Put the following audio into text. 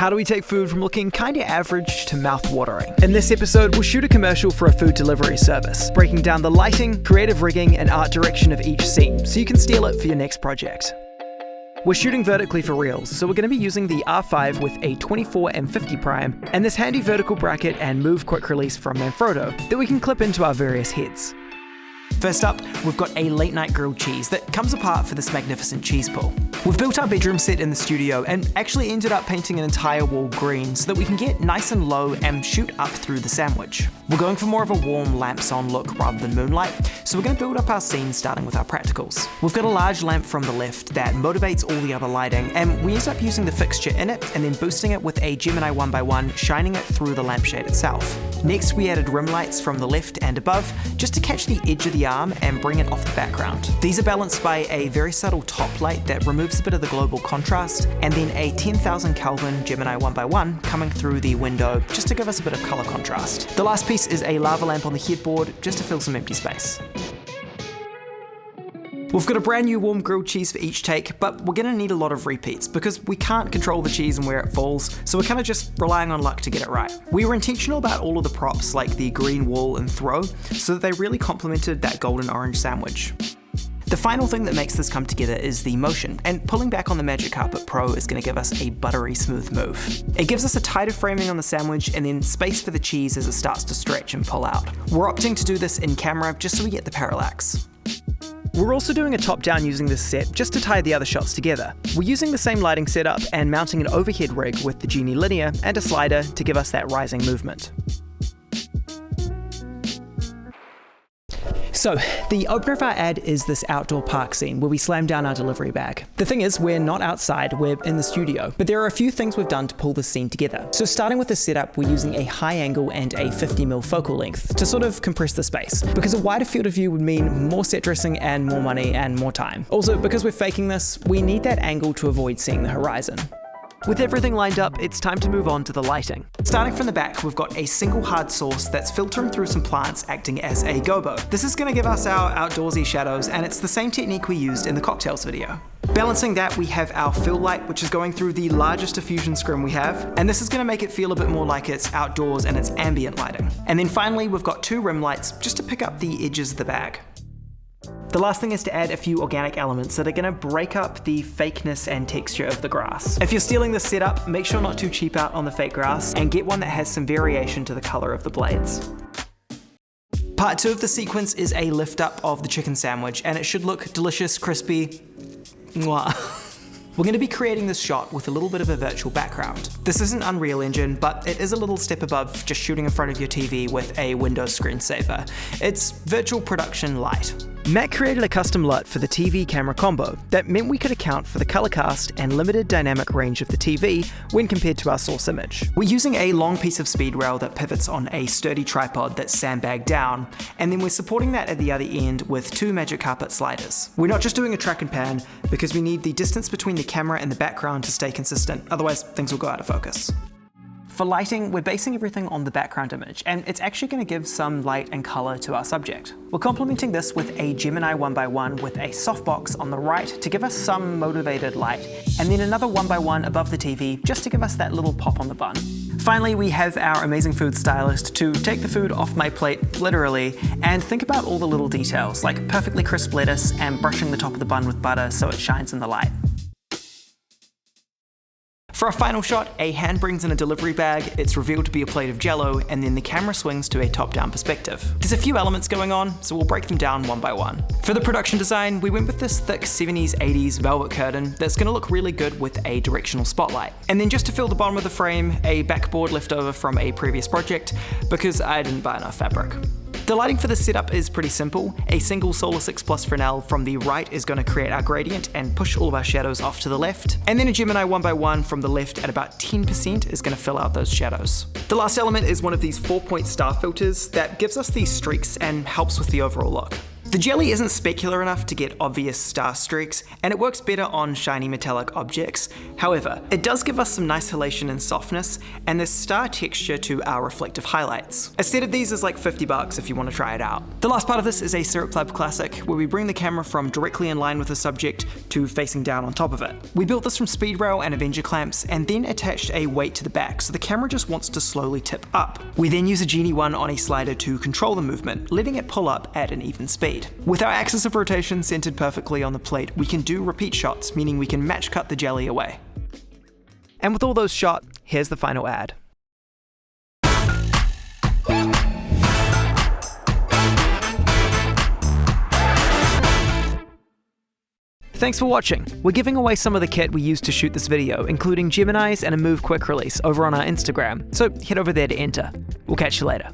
How do we take food from looking kinda average to mouth-watering? In this episode, we'll shoot a commercial for a food delivery service, breaking down the lighting, creative rigging, and art direction of each scene, so you can steal it for your next project. We're shooting vertically for reels, so we're going to be using the R5 with a 24 and 50 prime, and this handy vertical bracket and move quick release from Manfrotto that we can clip into our various heads. First up, we've got a late night grilled cheese that comes apart for this magnificent cheese pull. We've built our bedroom set in the studio and actually ended up painting an entire wall green so that we can get nice and low and shoot up through the sandwich. We're going for more of a warm lamps on look rather than moonlight, so we're going to build up our scene starting with our practicals. We've got a large lamp from the left that motivates all the other lighting, and we ended up using the fixture in it and then boosting it with a Gemini 1x1, shining it through the lampshade itself. Next, we added rim lights from the left and above just to catch the edge of the arm and bring it off the background. These are balanced by a very subtle top light that removes a bit of the global contrast, and then a 10,000 Kelvin Gemini 1x1 coming through the window just to give us a bit of color contrast. The last piece is a lava lamp on the headboard just to fill some empty space. We've got a brand new warm grilled cheese for each take, but we're going to need a lot of repeats because we can't control the cheese and where it falls, so we're kind of just relying on luck to get it right. We were intentional about all of the props like the green wall and throw, so that they really complemented that golden orange sandwich. The final thing that makes this come together is the motion, and pulling back on the Magic Carpet Pro is going to give us a buttery smooth move. It gives us a tighter framing on the sandwich and then space for the cheese as it starts to stretch and pull out. We're opting to do this in camera just so we get the parallax. We're also doing a top-down using this set just to tie the other shots together. We're using the same lighting setup and mounting an overhead rig with the Genie Linear and a slider to give us that rising movement. So, the opener of our ad is this outdoor park scene where we slam down our delivery bag. The thing is, we're not outside, we're in the studio, but there are a few things we've done to pull this scene together. So starting with the setup, we're using a high angle and a 50mm focal length to sort of compress the space, because a wider field of view would mean more set dressing and more money and more time. Also, because we're faking this, we need that angle to avoid seeing the horizon. With everything lined up, it's time to move on to the lighting. Starting from the back, we've got a single hard source that's filtering through some plants acting as a gobo. This is going to give us our outdoorsy shadows, and it's the same technique we used in the cocktails video. Balancing that, we have our fill light, which is going through the largest diffusion scrim we have, and this is going to make it feel a bit more like it's outdoors and it's ambient lighting. And then finally, we've got two rim lights just to pick up the edges of the bag. The last thing is to add a few organic elements that are going to break up the fakeness and texture of the grass. If you're stealing this setup, make sure not to cheap out on the fake grass and get one that has some variation to the color of the blades. Part 2 of the sequence is a lift up of the chicken sandwich, and it should look delicious, crispy. Mwah. We're going to be creating this shot with a little bit of a virtual background. This isn't Unreal Engine, but it is a little step above just shooting in front of your TV with a Windows screensaver. It's virtual production light. Matt created a custom LUT for the TV camera combo that meant we could account for the color cast and limited dynamic range of the TV when compared to our source image. We're using a long piece of speed rail that pivots on a sturdy tripod that's sandbagged down, and then we're supporting that at the other end with two Magic Carpet sliders. We're not just doing a track and pan because we need the distance between the camera and the background to stay consistent, otherwise things will go out of focus. For lighting, we're basing everything on the background image, and it's actually going to give some light and color to our subject. We're complementing this with a Gemini 1x1 with a softbox on the right to give us some motivated light, and then another 1x1 above the TV just to give us that little pop on the bun. Finally, we have our amazing food stylist to take the food off my plate, literally, and think about all the little details, like perfectly crisp lettuce and brushing the top of the bun with butter so it shines in the light. For our final shot, a hand brings in a delivery bag, it's revealed to be a plate of Jello, and then the camera swings to a top-down perspective. There's a few elements going on, so we'll break them down one by one. For the production design, we went with this thick 70s, 80s velvet curtain that's going to look really good with a directional spotlight. And then just to fill the bottom of the frame, a backboard left over from a previous project, because I didn't buy enough fabric. The lighting for this setup is pretty simple. A single Solar 6 Plus Fresnel from the right is going to create our gradient and push all of our shadows off to the left, and then a Gemini 1x1 from the left at about 10% is going to fill out those shadows. The last element is one of these 4-point star filters that gives us these streaks and helps with the overall look. The jelly isn't specular enough to get obvious star streaks, and it works better on shiny metallic objects. However, it does give us some nice halation and softness, and there's star texture to our reflective highlights. A set of these is like $50 if you want to try it out. The last part of this is a Syrp Lab classic, where we bring the camera from directly in line with the subject to facing down on top of it. We built this from speed rail and Avenger clamps, and then attached a weight to the back, so the camera just wants to slowly tip up. We then use a Genie 1 on a slider to control the movement, letting it pull up at an even speed. With our axis of rotation centered perfectly on the plate, we can do repeat shots, meaning we can match cut the jelly away. And with all those shot, here's the final ad. Thanks for watching. We're giving away some of the kit we used to shoot this video, including Geminis and a Move Quick release over on our Instagram, so head over there to enter. We'll catch you later.